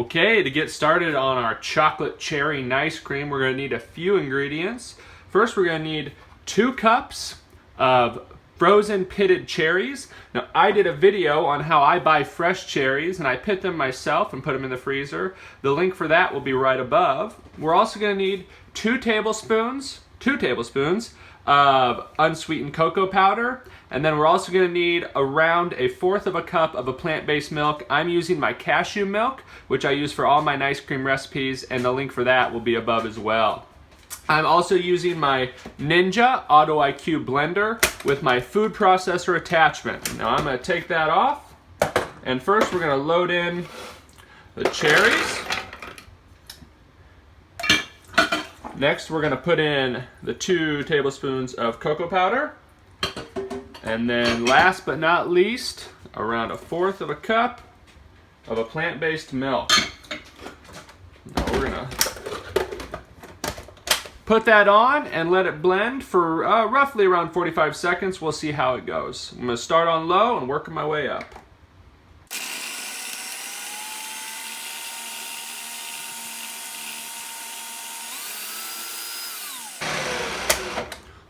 Okay, to get started on our chocolate cherry nice cream, we're going to need a few ingredients. First, we're going to need 2 cups of frozen pitted cherries. Now, I did a video on how I buy fresh cherries, and I pit them myself and put them in the freezer. The link for that will be right above. We're also going to need 2 tablespoons of unsweetened cocoa powder, and then we're also going to need around 1/4 cup of a plant-based milk. I'm using my cashew milk, which I use for all my nice cream recipes, and the link for that will be above as well. I'm also using my Ninja Auto IQ blender with my food processor attachment. Now I'm going to take that off, and first we're going to load in the cherries. Next, we're going to put in the 2 tablespoons of cocoa powder. And then last but not least, around 1/4 cup of a plant-based milk. Now we're going to put that on and let it blend for roughly around 45 seconds. We'll see how it goes. I'm going to start on low and work my way up.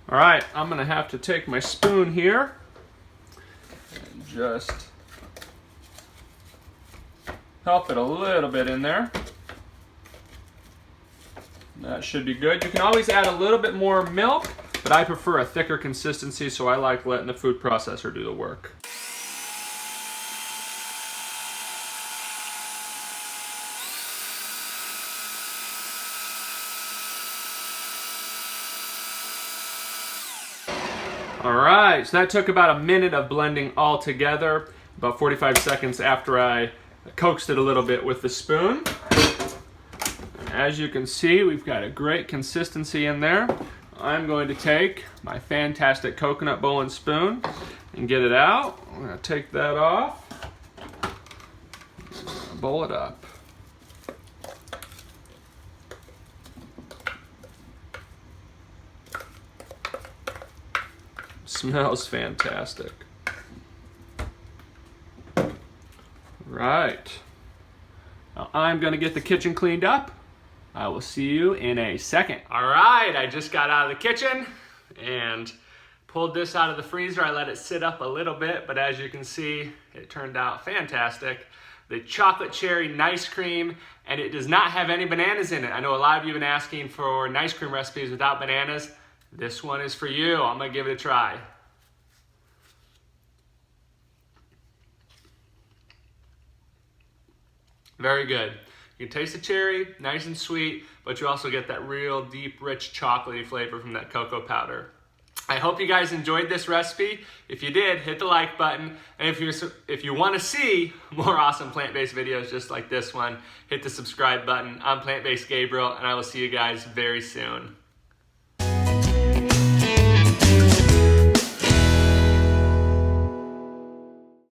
All right, I'm gonna have to take my spoon here and just help it a little bit in there. That should be good. You can always add a little bit more milk, but I prefer a thicker consistency, so I like letting the food processor do the work. Alright, so that took about a minute of blending all together, about 45 seconds after I coaxed it a little bit with the spoon. As you can see, we've got a great consistency in there. I'm going to take my fantastic coconut bowl and spoon and get it out. I'm going to take that off, bowl it up. Smells fantastic. Right. Now I'm going to get the kitchen cleaned up. I will see you in a second. All right, I just got out of the kitchen and pulled this out of the freezer. I let it sit up a little bit, but as you can see, it turned out fantastic. The chocolate cherry nice cream, and it does not have any bananas in it. I know a lot of you have been asking for nice cream recipes without bananas. This one is for you. I'm gonna give it a try. Very good. You can taste the cherry, nice and sweet, but you also get that real deep, rich chocolatey flavor from that cocoa powder. I hope you guys enjoyed this recipe. If you did, hit the like button. And if you want to see more awesome plant-based videos just like this one, hit the subscribe button. I'm Plant-Based Gabriel, and I will see you guys very soon.